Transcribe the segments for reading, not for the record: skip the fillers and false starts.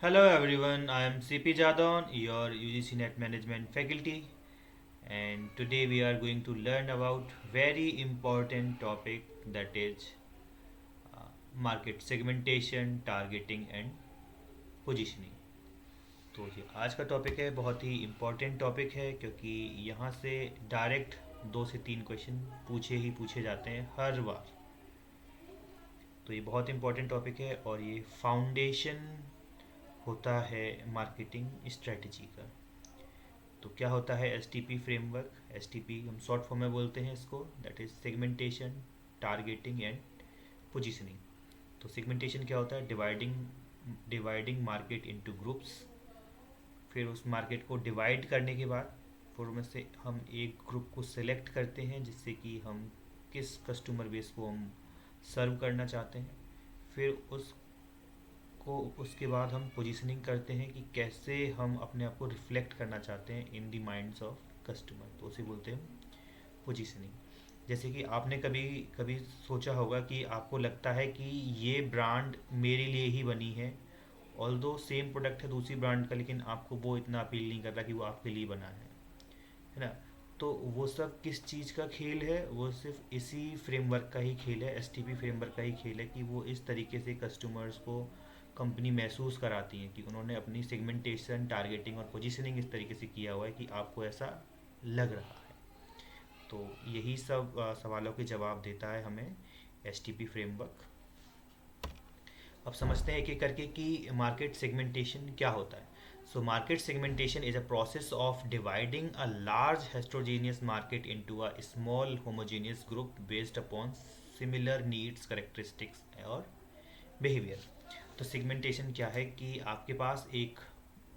Hello everyone, I am CP Jadon, your UGC Net Management faculty, and today we are going to learn about very important topic, that is market segmentation, targeting and positioning. तो ये आज का topic है, बहुत ही important topic है क्योंकि यहाँ से डायरेक्ट 2 से 3 क्वेश्चन पूछे जाते हैं हर बार। तो ये बहुत इम्पोर्टेंट टॉपिक है और ये फाउंडेशन होता है मार्केटिंग स्ट्रेटजी का। तो क्या होता है S T P framework? S T P हम शॉर्ट फॉर्म में बोलते हैं इसको, that is segmentation, targeting and positioning. तो सेगमेंटेशन क्या होता है? Dividing market into groups. फिर उस मार्केट को डिवाइड करने के बाद फिर में से हम एक ग्रुप को सिलेक्ट करते हैं जिससे कि हम किस कस्टमर बेस को हम सर्व करना चाहते हैं। फिर उसके बाद हम पोजीशनिंग करते हैं कि कैसे हम अपने आप को रिफ्लेक्ट करना चाहते हैं in the minds of customer, तो उसे बोलते हैं पोजीशनिंग। जैसे कि आपने कभी कभी सोचा होगा कि आपको लगता है कि ये ब्रांड मेरे लिए ही बनी है, ऑल्दो सेम प्रोडक्ट है दूसरी ब्रांड का, लेकिन आपको वो इतना अपील नहीं कर रहा कि वो आपके लिए बना है ना। तो वो सब किस चीज़ का खेल है? वो सिर्फ इसी फ्रेमवर्क का ही खेल है, एस टी पी फ्रेमवर्क का ही खेल है कि वो इस तरीके से कस्टमर्स को कंपनी महसूस कराती है कि उन्होंने अपनी सेगमेंटेशन, टारगेटिंग और पोजीशनिंग इस तरीके से किया हुआ है कि आपको ऐसा लग रहा है। तो यही सब सवालों के जवाब देता है हमें एस टी पी फ्रेमवर्क। अब समझते हैं एक एक करके कि मार्केट सेगमेंटेशन क्या होता है। So market segmentation is a process of dividing a large heterogeneous market into a small homogeneous group based upon similar needs, characteristics और बिहेवियर। तो सेगमेंटेशन क्या है कि आपके पास एक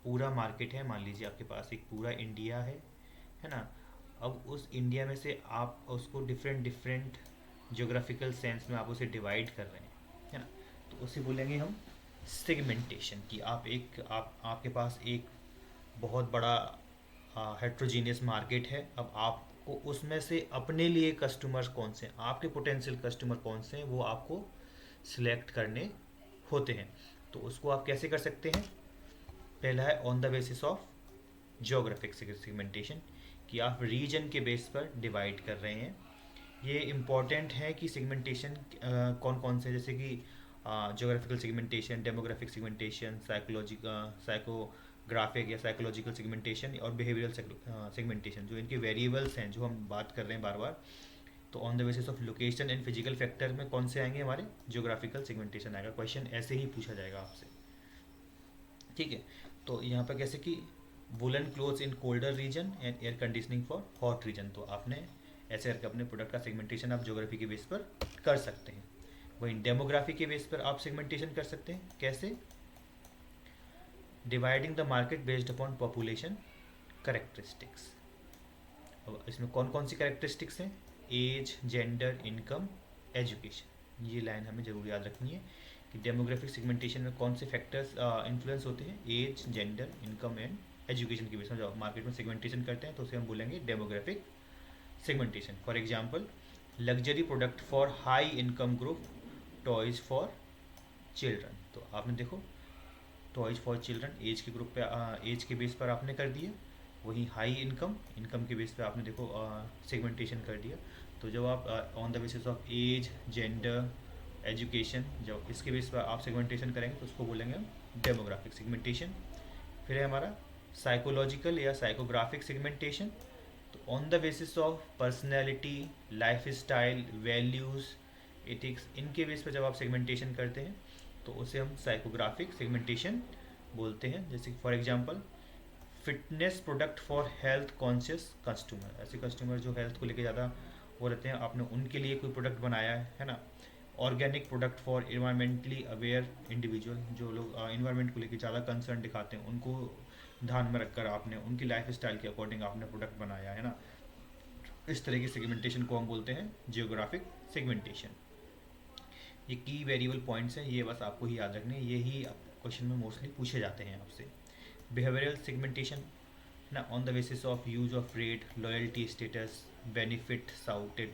पूरा मार्केट है, मान लीजिए आपके पास एक पूरा इंडिया है ना। अब उस इंडिया में से आप उसको डिफरेंट डिफरेंट जोग्राफिकल सेंस में आप उसे डिवाइड कर रहे हैं, है ना। तो उसे बोलेंगे हम सेगमेंटेशन। कि आपके पास एक बहुत बड़ा हेट्रोजीनियस मार्केट है। अब आपको उसमें से अपने लिए कस्टमर्स कौन से हैं, आपके पोटेंशियल कस्टमर कौन से हैं, वो आपको सिलेक्ट करने होते हैं। तो उसको आप कैसे कर सकते हैं? पहला है on the basis of geographic segmentation, कि आप रीजन के बेस पर डिवाइड कर रहे हैं। ये इम्पॉर्टेंट है कि सेगमेंटेशन कौन कौन से, जैसे कि geographical segmentation, demographic segmentation, psychographic या साइकोलॉजिकल सेगमेंटेशन और बिहेवियरल सेगमेंटेशन, जो इनके वेरिएबल्स हैं जो हम बात कर रहे हैं बार बार। तो on the basis of location and physical factor में कौन से आएंगे? हमारे जोग्राफिकल सेगमेंटेशन आएगा। क्वेश्चन ऐसे ही पूछा जाएगा आपसे, ठीक है। तो यहाँ पर कैसे कि woollen clothes in colder region and air conditioning for hot region. तो आपने ऐसे करके अपने प्रोडक्ट का सेगमेंटेशन आप ज्योग्राफी के बेस पर कर सकते हैं। वहीं डेमोग्राफी के बेस पर आप सेगमेंटेशन कर सकते हैं। कैसे? Dividing the market based upon population characteristics. अब इसमें कौन कौन सी करेक्टरिस्टिक्स हैं? Age, gender, income, education. ये लाइन हमें जरूर याद रखनी है कि डेमोग्राफिक सेगमेंटेशन में कौन से फैक्टर्स इन्फ्लुएंस होते हैं? Age, gender, income and education के बेस में जब मार्केट में सेगमेंटेशन करते हैं तो उसे हम बोलेंगे demographic segmentation. For example, luxury product for high income group, toys for children. तो आपने देखो, टॉयज फॉर चिल्ड्रन एज के ग्रुप पे, एज के बेस पर आपने कर दिया। वहीं हाई इनकम, इनकम के बेस पे आपने देखो सेगमेंटेशन कर दिया। तो जब आप on the basis of age, gender, education, जब इसके बेस पर आप सेगमेंटेशन करेंगे तो उसको बोलेंगे हम डेमोग्राफिक सेगमेंटेशन। फिर है हमारा साइकोलॉजिकल या साइकोग्राफिक सेगमेंटेशन। तो on the basis of personality, life style, values, ethics, इनके बेस पर जब आप सेगमेंटेशन करते हैं तो उसे हम साइकोग्राफिक सेगमेंटेशन बोलते हैं। जैसे for example, fitness product for health conscious customer. ऐसे कस्टमर जो हेल्थ को लेके ज़्यादा वो रहते हैं, आपने उनके लिए कोई प्रोडक्ट बनाया है ना। Organic product for environmentally aware individual, जो लोग इन्वायरमेंट को लेकर ज़्यादा कंसर्न दिखाते हैं, उनको ध्यान में रखकर आपने उनकी लाइफ स्टाइल के अकॉर्डिंग आपने प्रोडक्ट बनाया है ना। इस तरह की सेगमेंटेशन को हम बोलते हैं जियोग्राफिक सेगमेंटेशन। ये की वेरिएबल पॉइंट्स हैं, ये बस आपको ही याद रखने हैं, यही क्वेश्चन में मोस्टली पूछे जाते हैं आपसे। बिहेवियरल सेगमेंटेशन ना, on the basis of use of rate, loyalty status, benefit shouted,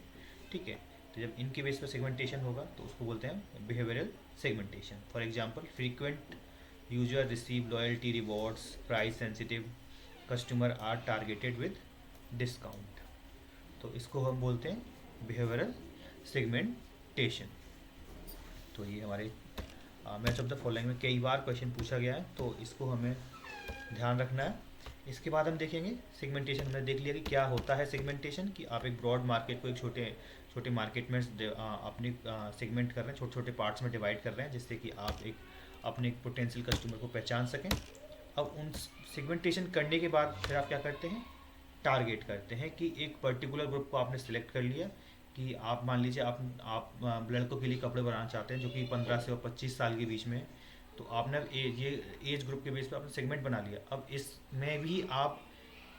ठीक है। तो जब इनके बेस पर सेगमेंटेशन होगा तो उसको बोलते हैं behavioural segmentation. For example, frequent user receive loyalty rewards, price sensitive customer are targeted with discount. तो इसको हम बोलते हैं बिहेवियरल सेगमेंटेशन। तो ये हमारे मैच ऑफ द फॉलोइंग में कई बार क्वेश्चन पूछा गया है, तो इसको हमें ध्यान रखना है। इसके बाद हम देखेंगे सेगमेंटेशन। हमने देख लिया कि क्या होता है सेगमेंटेशन, कि आप एक ब्रॉड मार्केट को एक छोटे छोटे मार्केट में अपनी सेगमेंट कर रहे हैं, छोटे छोटे पार्ट्स में डिवाइड कर रहे हैं, जिससे कि आप एक अपने पोटेंशियल कस्टमर को पहचान सकें। अब उन सेगमेंटेशन करने के बाद फिर आप क्या करते हैं, टारगेट करते हैं कि एक पर्टिकुलर ग्रुप को आपने सिलेक्ट कर लिया, कि आप मान लीजिए आप लड़कों के लिए कपड़े बनाना चाहते हैं जो कि 15 से और 25 साल के बीच में है। तो आपने ये एज ग्रुप के बेस पे आपने सेगमेंट बना लिया। अब इसमें भी आप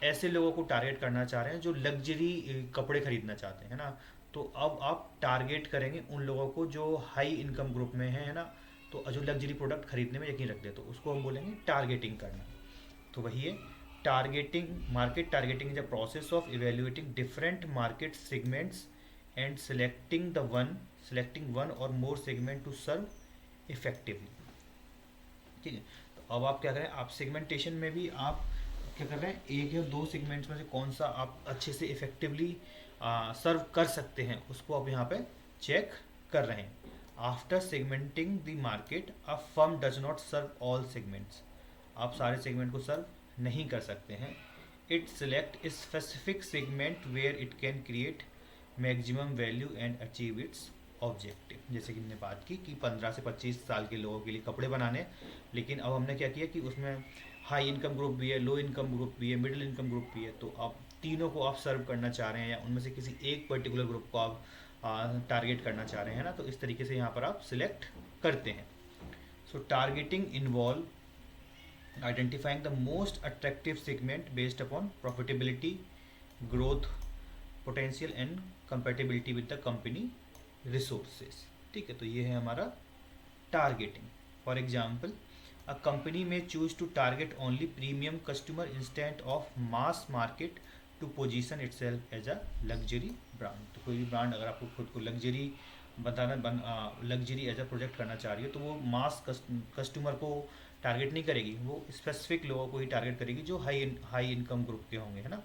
ऐसे लोगों को टारगेट करना चाह रहे हैं जो लग्जरी कपड़े खरीदना चाहते हैं, है ना। तो अब आप टारगेट करेंगे उन लोगों को जो हाई इनकम ग्रुप में है ना, तो जो लग्जरी प्रोडक्ट खरीदने में यकीन रखते हैं, तो उसको हम बोलेंगे टारगेटिंग करना। तो वही है targeting. Market targeting is a process of evaluating different market segments and selecting one और मोर सेगमेंट टू सर्व इफेक्टिवली। ठीक है। तो अब आप क्या करें, आप सेगमेंटेशन में भी आप क्या कर रहे हैं, एक या दो सेगमेंट्स में से कौन सा आप अच्छे से इफेक्टिवली सर्व कर सकते हैं, उसको आप यहाँ पे चेक कर रहे हैं। After segmenting the market a firm does not serve all segments. आप सारे सेगमेंट को सर्व नहीं कर सकते हैं। It select specific segment where it can create maximum value and achieve its objective. जैसे कि हमने बात की कि 15 से 25 साल के लोगों के लिए कपड़े बनाने, लेकिन अब हमने क्या किया कि उसमें हाई इनकम ग्रुप भी है, लो इनकम ग्रुप भी है, मिडिल इनकम ग्रुप भी है। तो आप तीनों को आप सर्व करना चाह रहे हैं, या उनमें से किसी एक पर्टिकुलर ग्रुप को आप टारगेट करना चाह रहे हैं ना, तो इस तरीके से यहाँ पर आप सिलेक्ट करते हैं। So targeting involve identifying the most attractive segment based upon profitability, growth potential and compatibility with the company resources. ठीक है। तो ये है हमारा targeting. For example, a company may choose to target only premium customer instead of mass market to position itself as a luxury brand. तो कोई भी brand अगर आपको खुद को luxury luxury as a project करना चाह रही है, तो वो मास कस्टमर को टारगेट नहीं करेगी, वो स्पेसिफिक लोगों को ही टारगेट करेगी जो हाई इनकम ग्रुप के होंगे, है ना।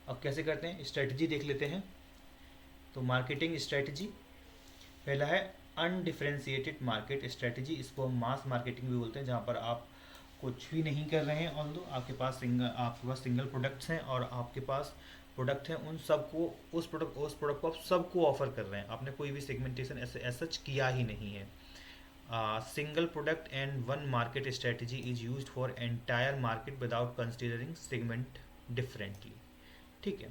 अब कैसे करते हैं, स्ट्रेटजी देख लेते हैं। तो मार्केटिंग स्ट्रेटजी पहला है अनडिफरेंशिएटेड मार्केट स्ट्रेटजी। इसको हम मास मार्केटिंग भी बोलते हैं, जहाँ पर आप कुछ भी नहीं कर रहे हैं, ऑल्दो आपके पास सिंगल प्रोडक्ट्स हैं और आपके पास प्रोडक्ट हैं, उन सबको उस प्रोडक्ट को आप सबको ऑफर कर रहे हैं। आपने कोई भी सेगमेंटेशन ऐसे सच किया ही नहीं है। Single product and one market strategy is used for entire market without considering segment differently. ठीक है।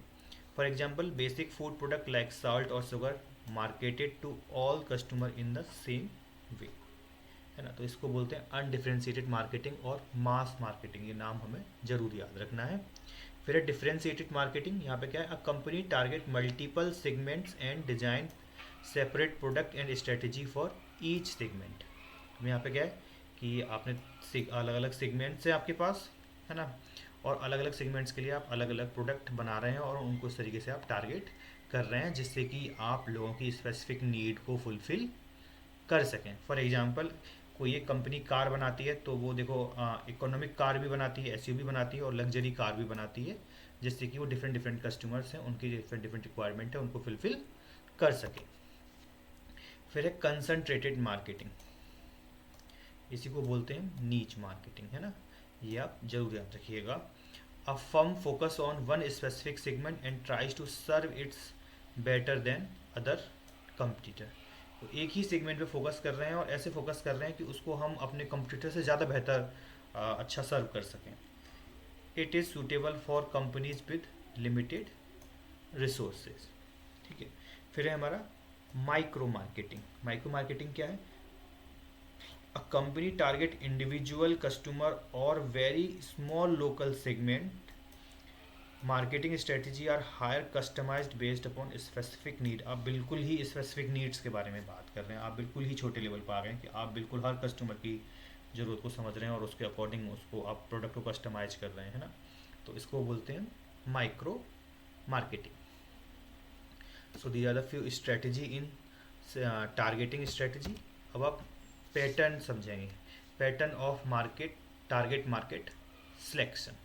For example, basic food product like salt और sugar marketed to all customer in the same way, है ना। तो इसको बोलते हैं undifferentiated marketing और मास मार्केटिंग। ये नाम हमें जरूर याद रखना है। फिर है डिफरेंशिएटेड मार्केटिंग। यहाँ पे क्या है, a company target multiple segments and design separate product and strategy for each segment. यहाँ पे क्या है कि आपने अलग अलग सेगमेंट्स है आपके पास, है ना, और अलग अलग सेगमेंट्स के लिए आप अलग अलग प्रोडक्ट बना रहे हैं और उनको इस तरीके से आप टारगेट कर रहे हैं, जिससे कि आप लोगों की स्पेसिफिक नीड को फुलफिल कर सकें। फॉर एग्जांपल, कोई एक कंपनी कार बनाती है, तो वो देखो इकोनॉमिक कार भी बनाती है, एसयूवी बनाती है और लग्जरी कार भी बनाती है, जिससे कि वो डिफरेंट डिफरेंट कस्टमर्स हैं, उनकी डिफरेंट डिफरेंट रिक्वायरमेंट है, उनको फुलफिल कर सके। फिर है कंसनट्रेटेड मार्केटिंग। इसी को बोलते हैं नीच मार्केटिंग, है ना। ये आप जरूर याद रखिएगा। A firm focus on one specific segment and tries to serve its better than other competitor. तो एक ही सेगमेंट पे फोकस कर रहे हैं और ऐसे फोकस कर रहे हैं कि उसको हम अपने कंपटीटर से ज़्यादा बेहतर अच्छा सर्व कर सकें। It is suitable for companies with limited resources. ठीक है। फिर है हमारा माइक्रो मार्केटिंग। माइक्रो मार्केटिंग क्या है, a company target individual customer or very small local segment. Marketing strategy are higher customized based upon specific need. आप बिल्कुल ही specific needs के बारे में बात कर रहे हैं, आप बिल्कुल ही छोटे लेवल पर आ गए हैं कि आप बिल्कुल हर कस्टमर की ज़रूरत को समझ रहे हैं और उसके अकॉर्डिंग उसको आप प्रोडक्ट को कस्टमाइज कर रहे हैं, है ना। तो इसको बोलते हैं micro marketing. So these are the few strategy in targeting strategy. अब आप पैटर्न समझेंगे। Pattern of market target market selection.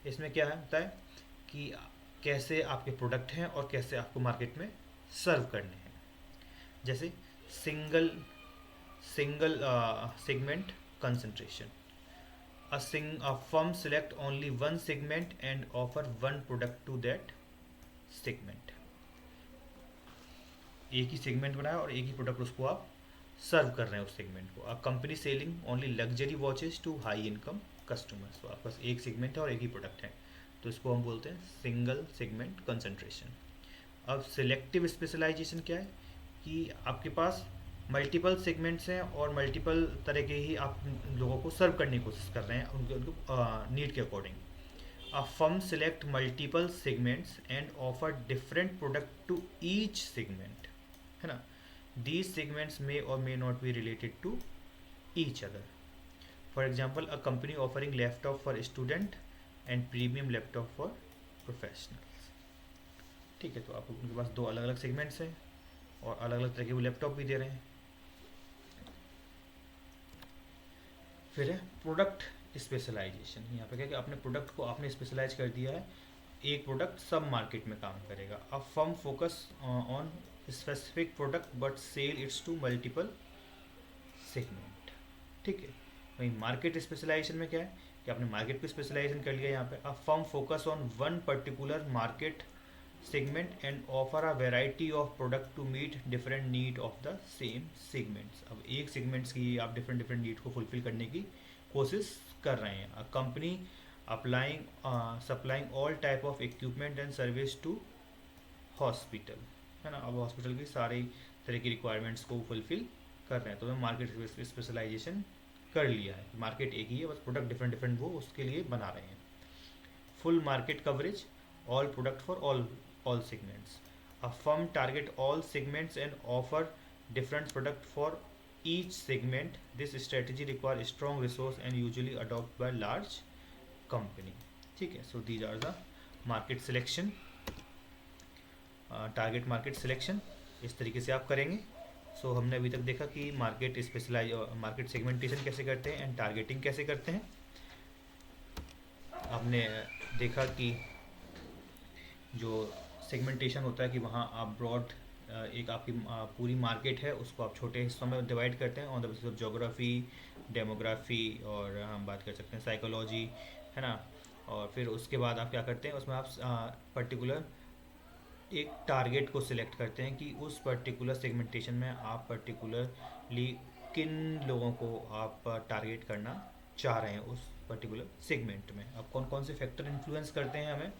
इसमें क्या होता है कि कैसे आपके प्रोडक्ट हैं और कैसे आपको मार्केट में सर्व करने हैं। जैसे single single segment concentration, a firm select only one segment and offer one product to that segment। एक ही सेगमेंट बनाया और एक ही प्रोडक्ट उसको आप सर्व कर रहे हैं उस सेगमेंट को। A company selling only luxury watches to high income customers. तो आपके पास एक सेगमेंट है और एक ही प्रोडक्ट है, तो इसको हम बोलते हैं सिंगल सेगमेंट कंसंट्रेशन। अब सिलेक्टिव स्पेशलाइजेशन क्या है कि आपके पास मल्टीपल सेगमेंट्स हैं और मल्टीपल तरह के ही आप लोगों को सर्व करने की कोशिश कर रहे हैं उनके नीड के according. A firm select multiple segments and offer different product to each segment, है ना। These segments may or may not be related to each other. For example, a company offering laptop for student and premium laptop for professionals. ठीक है, तो आप उनके पास दो अलग अलग सेगमेंट्स हैं और अलग अलग तरह के वो लैपटॉप भी दे रहे हैं। फिर है प्रोडक्ट स्पेशलाइजेशन। यहाँ पे क्या कि अपने प्रोडक्ट को आपने स्पेशलाइज कर दिया है, एक प्रोडक्ट सब मार्केट में काम करेगा। अब firm focus on specific product but sell its to multiple segment. ठीक है, वही मार्केट स्पेशलाइजेशन में क्या है कि आपने मार्केट को स्पेशलाइजेशन कर लिया यहाँ पे। अब firm focus on one particular market segment and offer a variety of product to meet different need of the same segments। अब एक segments की आप different different need को fulfill करने की कोशिश कर रहे हैं। A company supplying all type of equipment and service to hospital, है ना। अब हॉस्पिटल की सारी तरह की रिक्वायरमेंट्स को फुलफिल कर रहे हैं, तो हमें मार्केट स्पेशलाइजेशन कर लिया है। मार्केट एक ही है, बस प्रोडक्ट डिफरेंट डिफरेंट वो उसके लिए बना रहे हैं। Full market coverage, all product for all segments। A firm target all segments and offer different product for each segment। This strategy require strong resource and usually adopted by large company। ठीक है, so these are the market selection, target market selection। इस तरीके से आप करेंगे। सो हमने अभी तक देखा कि मार्केट सेगमेंटेशन कैसे करते हैं एंड टारगेटिंग कैसे करते हैं। आपने देखा कि जो सेगमेंटेशन होता है कि वहाँ आप ब्रॉड एक आपकी पूरी मार्केट है उसको आप छोटे हिस्सों में डिवाइड करते हैं on the basis of geography, demography और हम बात कर सकते हैं साइकोलॉजी, है ना। और फिर उसके बाद आप क्या करते हैं उसमें आप पर्टिकुलर एक टारगेट को सिलेक्ट करते हैं कि उस पर्टिकुलर सेगमेंटेशन में आप पर्टिकुलरली किन लोगों को आप टारगेट करना चाह रहे हैं उस पर्टिकुलर सेगमेंट में। अब कौन कौन से फैक्टर इन्फ्लुएंस करते हैं हमें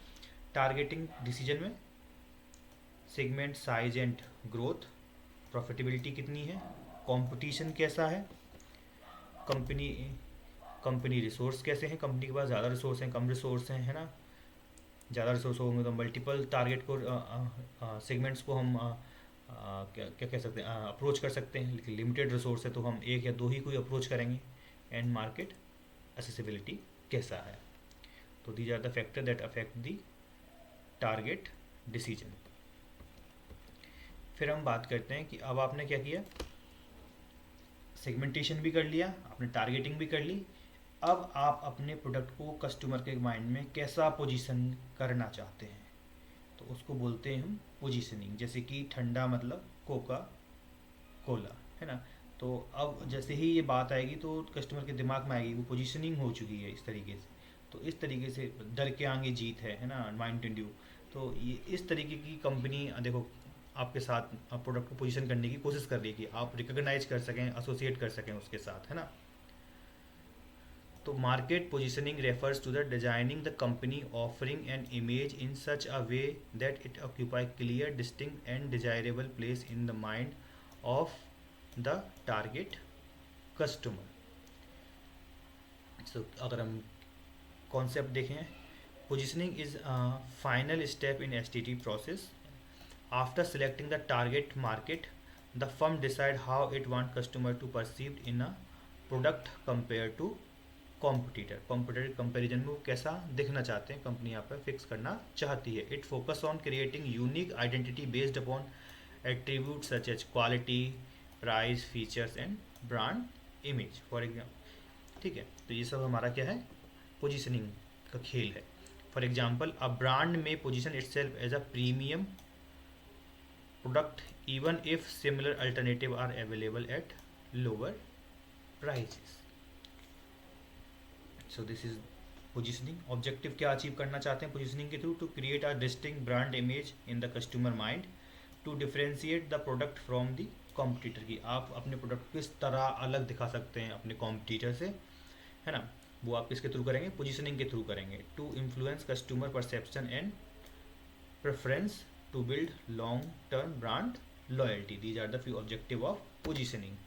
टारगेटिंग डिसीजन में। Segment size and growth, profitability कितनी है, कंपटीशन कैसा है, कंपनी रिसोर्स कैसे हैं, कंपनी के पास ज़्यादा रिसोर्स हैं कम रिसोर्स हैं, है ना। ज़्यादा रिसोर्स होंगे तो मल्टीपल टारगेट को सेगमेंट्स को हम क्या क्या कह सकते हैं अप्रोच कर सकते हैं, लेकिन लिमिटेड रिसोर्स है तो हम एक या दो ही कोई अप्रोच करेंगे। एंड मार्केट एक्सेसिबिलिटी कैसा है। तो these are the factor that affect the target decision. फिर हम बात करते हैं कि अब आपने क्या किया, सेगमेंटेशन भी कर लिया, आपने टारगेटिंग भी कर ली। अब आप अपने प्रोडक्ट को कस्टमर के माइंड में कैसा पोजीशन करना चाहते हैं, तो उसको बोलते हैं हम पोजीशनिंग। जैसे कि ठंडा मतलब कोका कोला, है ना। तो अब जैसे ही ये बात आएगी तो कस्टमर के दिमाग में आएगी, वो पोजीशनिंग हो चुकी है इस तरीके से। तो इस तरीके से डर के आगे जीत है ना, माउंटेन ड्यू। तो ये इस तरीके की कंपनी देखो आपके साथ प्रोडक्ट को पोजीशन करने की कोशिश कर रही है कि आप रिकॉग्नाइज कर सकें, एसोसिएट कर सकें उसके साथ, है ना। तो market positioning refers to the designing the company offering an image in such a way that it occupy clear distinct and desirable place in the mind of the target customer. So अगर हम concept देखें, positioning is final step in STT process. After selecting the target market, the firm decide how it want customer to perceived in a product compared to competitor। competitor comparison में वो कैसा दिखना चाहते हैं, company यहाँ पर fix करना चाहती है। It focus on creating unique identity based upon attributes such as quality, price, features and brand image। For example, ठीक है, तो ये सब हमारा क्या है, पोजीशनिंग का खेल है। For example, a brand may position itself as a premium product even if similar alternative are available at lower prices. So this is positioning. Objective क्या अचीव करना चाहते हैं पोजीशनिंग के through? To create a distinct brand image in the customer mind, to differentiate the product from the competitor, की आप अपने product को किस तरह अलग दिखा सकते हैं अपने कॉम्पिटिटर से, है ना, वो आप किसके थ्रू करेंगे, पोजीशनिंग के थ्रू करेंगे। To influence customer perception and preference, to build long term brand loyalty. These are the few objective of positioning.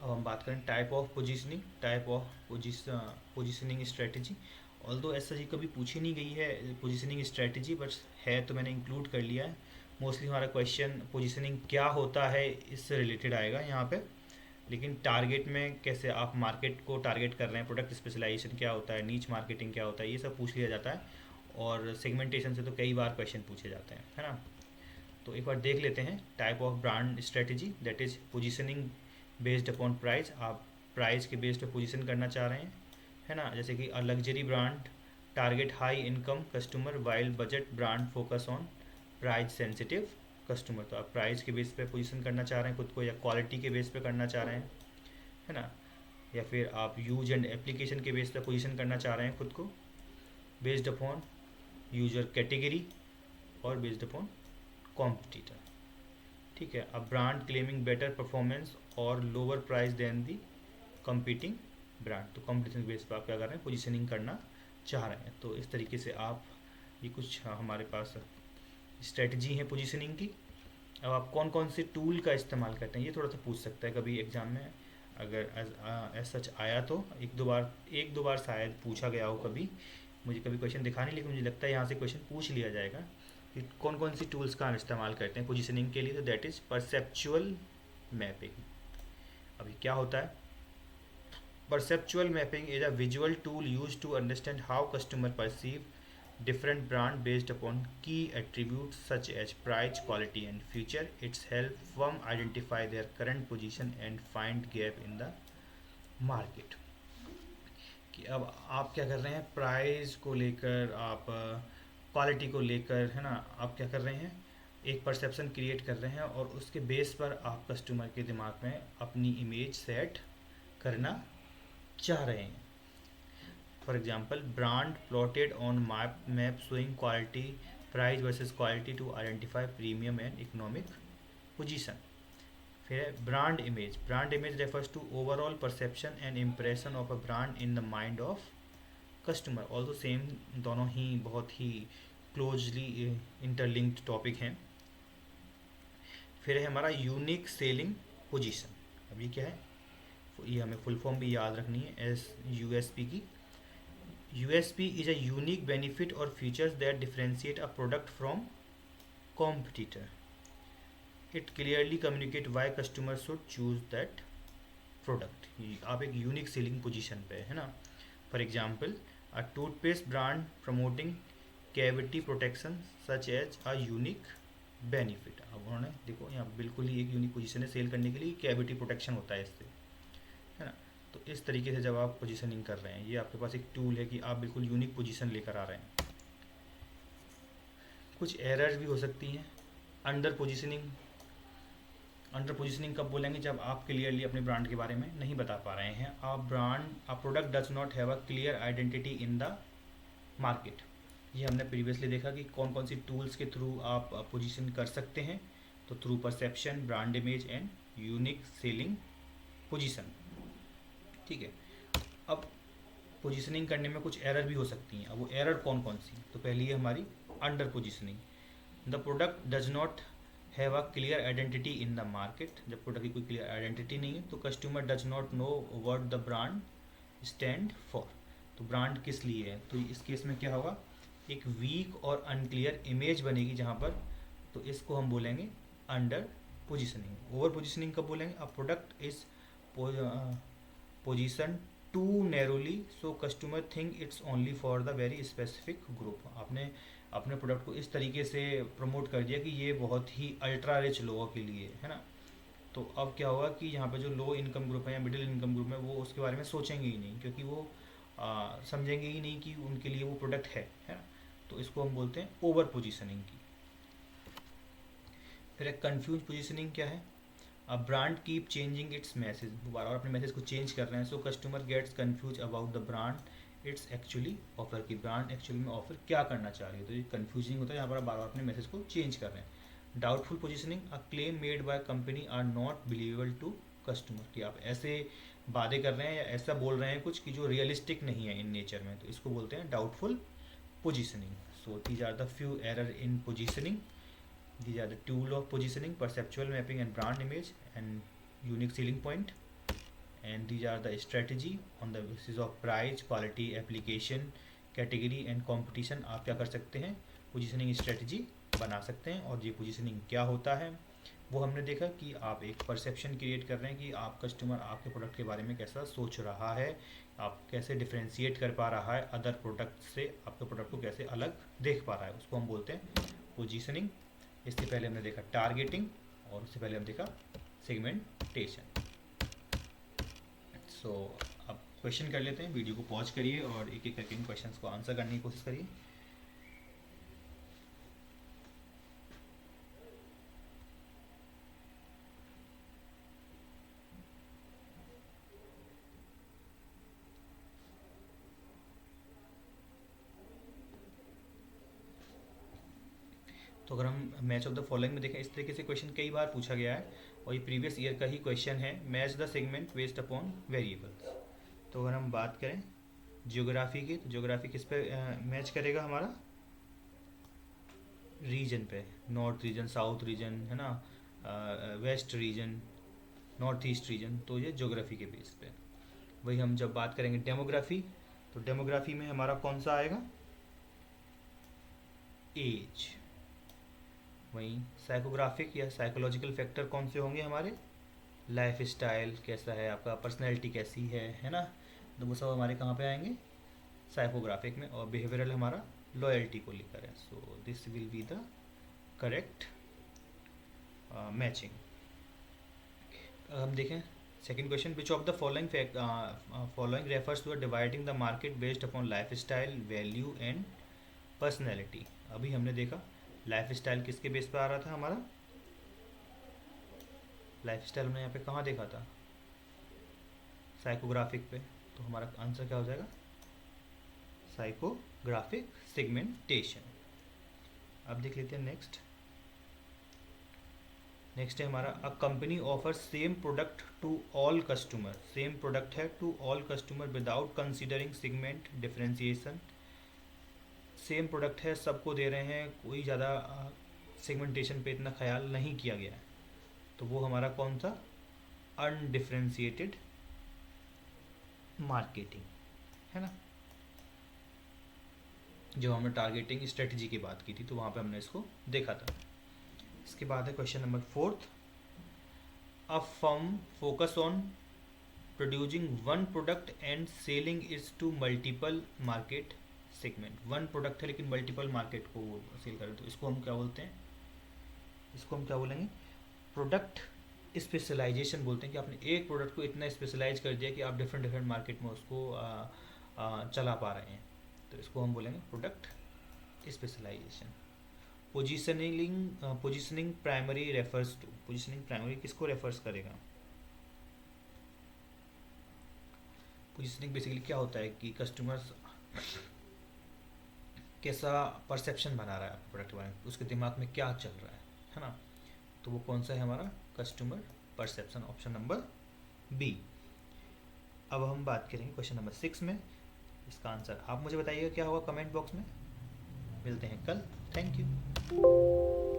अब हम बात करें type of positioning, type of positioning strategy. Although ऐसा जी कभी पूछी नहीं गई है पोजीशनिंग स्ट्रेटजी, बट है तो मैंने इंक्लूड कर लिया है। मोस्टली हमारा क्वेश्चन पोजीशनिंग क्या होता है इससे रिलेटेड आएगा यहाँ पे, लेकिन टारगेट में कैसे आप मार्केट को टारगेट कर रहे हैं, प्रोडक्ट स्पेशलाइजेशन क्या होता है, नीच मार्केटिंग क्या होता है, ये सब पूछ लिया जाता है। और सेगमेंटेशन से तो कई बार क्वेश्चन पूछे जाते हैं, है ना। तो एक बार देख लेते हैं type of brand strategy, that is positioning based upon price. आप प्राइस के बेस्ड पे पोजीशन करना चाह रहे हैं, है ना। जैसे कि अ luxury brand target high income customer while budget brand focus on price sensitive customer. तो आप प्राइस के बेस पे पोजीशन करना चाह रहे हैं खुद को, या क्वालिटी के बेस पे करना चाह रहे हैं, है ना, या फिर आप यूज एंड एप्लीकेशन के बेस पे पोजीशन करना चाह रहे हैं खुद को, बेस्ड अपॉन यूजर कैटेगरी और बेस्ड अपॉन कॉम्पिटिटर। ठीक है, a brand claiming better performance और लोअर प्राइस देन दी कंपीटिंग ब्रांड। तो कंपटीशन बेस पर आप क्या कर रहे हैं, पोजीशनिंग करना चाह रहे हैं। तो इस तरीके से आप, ये कुछ हमारे पास स्ट्रेटजी है पोजीशनिंग की। अब आप कौन कौन से टूल का इस्तेमाल करते हैं, ये थोड़ा सा पूछ सकता है कभी एग्जाम में, अगर एज सच आया तो एक दो बार शायद पूछा गया हो कभी, मुझे कभी क्वेश्चन दिखा नहीं, लेकिन मुझे लगता है यहाँ से क्वेश्चन पूछ लिया जाएगा कि कौन कौन सी टूल्स का हम इस्तेमाल करते हैं पोजीशनिंग के लिए। तो दैट इज़ परसेप्चुअल मैपिंग। अभी क्या होता है, perceptual mapping is a visual tool use to understand how customer perceive different brand based upon key attributes such as price, quality and feature. It's help firm identify their current position and find gap in the market. कि अब आप क्या कर रहे हैं, price को लेकर, आप क्वालिटी को लेकर, है ना, आप क्या कर रहे हैं, एक परसेप्शन क्रिएट कर रहे हैं और उसके बेस पर आप कस्टमर के दिमाग में अपनी इमेज सेट करना चाह रहे हैं। For example, brand plotted on map showing quality, price versus quality to identify premium and economic position. फिर है brand image. Brand image refers to overall perception and impression of a brand in the mind of customer. Also same, दोनों ही बहुत ही closely interlinked topic हैं। फिर है हमारा unique selling position. अब ये क्या है, ये हमें फुल फॉर्म भी याद रखनी है, एस यूएसपी की। USP is a unique benefit or features that differentiate a product from competitor. It clearly communicate why customer should choose that product. आप एक यूनिक सेलिंग पोजीशन पे है ना। For example, a toothpaste brand promoting cavity protection such as a unique benefit. अब उन्होंने देखो यहाँ बिल्कुल ही एक यूनिक पोजीशन है सेल करने के लिए, कैविटी प्रोटेक्शन होता है इससे, है ना। तो इस तरीके से जब आप पोजीशनिंग कर रहे हैं, ये आपके पास एक टूल है कि आप बिल्कुल यूनिक पोजीशन लेकर आ रहे हैं। कुछ एरर्स भी हो सकती हैं। अंडर पोजीशनिंग, अंडर पोजीशनिंग कब बोलेंगे, जब आप क्लियरली अपने ब्रांड के बारे में नहीं बता पा रहे हैं। A product does not have a clear identity in the market. ये हमने प्रीवियसली देखा कि कौन कौन सी टूल्स के थ्रू आप पोजीशन कर सकते हैं। तो through perception, brand image and unique selling position. ठीक है, अब पोजीशनिंग करने में कुछ एरर भी हो सकती हैं। अब वो एरर कौन कौन सी, तो पहली है हमारी under positioning. The product does not have a clear identity in the market. जब प्रोडक्ट की कोई क्लियर आइडेंटिटी नहीं है तो customer does not know what the brand stand for. तो ब्रांड किस लिए है, तो इस केस में क्या होगा, एक वीक और अनक्लियर इमेज बनेगी जहाँ पर, तो इसको हम बोलेंगे अंडर पोजीशनिंग। ओवर पोजीशनिंग कब बोलेंगे, a product is position too narrowly so customer think it's only for the very specific group. आपने अपने प्रोडक्ट को इस तरीके से प्रमोट कर दिया कि ये बहुत ही अल्ट्रा रिच लोगों के लिए है ना, तो अब क्या होगा कि यहाँ पे जो लो इनकम ग्रुप है या मिडिल इनकम ग्रुप है वो उसके बारे में सोचेंगे ही नहीं, क्योंकि वो समझेंगे ही नहीं कि उनके लिए वो प्रोडक्ट है ना। तो इसको हम बोलते हैं ओवर पोजीशनिंग की। फिर एक कंफ्यूज पोजीशनिंग क्या है? A brand keep changing it's message, वो बार बार अपने मैसेज को चेंज कर रहे हैं, so customer gets confuse about the brand its actually offer, की ब्रांड एक्चुअली में ऑफर क्या करना चाह रही है। तो ये कंफ्यूजिंग होता है, यहाँ पर बार बार अपने मैसेज को चेंज कर रहे हैं। Doubtful positioning, a claim made by company are not believable to customer, कि आप ऐसे वादे कर रहे हैं या ऐसा बोल रहे हैं कुछ कि जो रियलिस्टिक नहीं है इन नेचर में, तो इसको बोलते हैं doubtful positioning. So these are the few error in positioning. These are the tool of positioning, perceptual mapping and brand image and unique selling point. And these are the strategy on the basis of price, quality, application, category and competition. आप क्या कर सकते हैं? Positioning strategy बना सकते हैं। और ये पोजीशनिंग क्या होता है वो हमने देखा कि आप एक परसेप्शन क्रिएट कर रहे हैं कि आप कस्टमर आपके प्रोडक्ट के बारे में कैसा सोच रहा है, आप कैसे डिफ्रेंशिएट कर पा रहा है अदर प्रोडक्ट से, आपके प्रोडक्ट को कैसे अलग देख पा रहा है, उसको हम बोलते हैं पोजीशनिंग। इससे पहले हमने देखा टारगेटिंग और उससे पहले हम देखा सेगमेंटेशन। सो अब क्वेश्चन कर लेते हैं, वीडियो को पॉज करिए और एक एक करके इन क्वेश्चंस को आंसर करने की कोशिश करिए। तो अगर हम मैच ऑफ द फॉलोइंग में देखें, इस तरीके से क्वेश्चन कई बार पूछा गया है और ये प्रीवियस ईयर का ही क्वेश्चन है। Match the segment based upon variables. तो अगर हम बात करें जियोग्राफी की, तो जियोग्राफी किस पे मैच करेगा? हमारा रीजन पे, नॉर्थ रीजन, साउथ रीजन, है ना, west region, north east region, तो ये ज्योग्राफी के बेस पे। वही हम जब बात करेंगे डेमोग्राफी, तो डेमोग्राफी में हमारा कौन सा आएगा? एज। वहीं साइकोग्राफिक या साइकोलॉजिकल फैक्टर कौन से होंगे हमारे? लाइफ स्टाइल कैसा है आपका, पर्सनैलिटी कैसी है ना, तो वो सब हमारे कहाँ पे आएंगे? साइकोग्राफिक में। और बिहेवियरल हमारा लॉयल्टी को लेकर है। So this will be the correct matching. हम देखें second question, which of the following refers to dividing the market based upon lifestyle, value and personality. अभी हमने देखा लाइफ स्टाइल किसके बेस पर आ रहा था हमारा? लाइफ स्टाइल हमने यहाँ पे कहाँ देखा था? साइकोग्राफिक पे। तो हमारा आंसर क्या हो जाएगा? Psychographic segmentation. अब देख लेते हैं नेक्स्ट। नेक्स्ट है हमारा, a company offer same product to all customer. Same product है to all customer without considering segment differentiation. Same product है, सबको दे रहे हैं, कोई ज़्यादा सेगमेंटेशन पे इतना ख्याल नहीं किया गया है। तो वो हमारा कौन सा? अनडिफरेंशिएटेड मार्केटिंग, है ना। जो हमने टारगेटिंग स्ट्रेटजी की बात की थी तो वहाँ पे हमने इसको देखा था। इसके बाद है question number 4, a firm focus on producing one product and selling is to multiple market segment. One product है लेकिन मल्टीपल मार्केट को सेल कर रहे, तो इसको हम क्या बोलते हैं? इसको हम क्या बोलेंगे? प्रोडक्ट स्पेशलाइजेशन बोलते हैं, कि आपने एक प्रोडक्ट को इतना स्पेशलाइज कर दिया कि आप डिफरेंट डिफरेंट मार्केट में उसको चला पा रहे हैं, तो इसको हम बोलेंगे product specialization. Positioning primary refers to, positioning primary किसको रेफर्स करेगा? पोजीशनिंग बेसिकली क्या होता है कि कस्टमर्स कैसा परसेप्शन बना रहा है आपके प्रोडक्ट के बारे में, उसके दिमाग में क्या चल रहा है ना। तो वो कौन सा है हमारा? Customer perception, option number B. अब हम बात करेंगे क्वेश्चन नंबर 6 में। इसका आंसर आप मुझे बताइएगा क्या होगा कमेंट बॉक्स में। मिलते हैं कल। Thank you.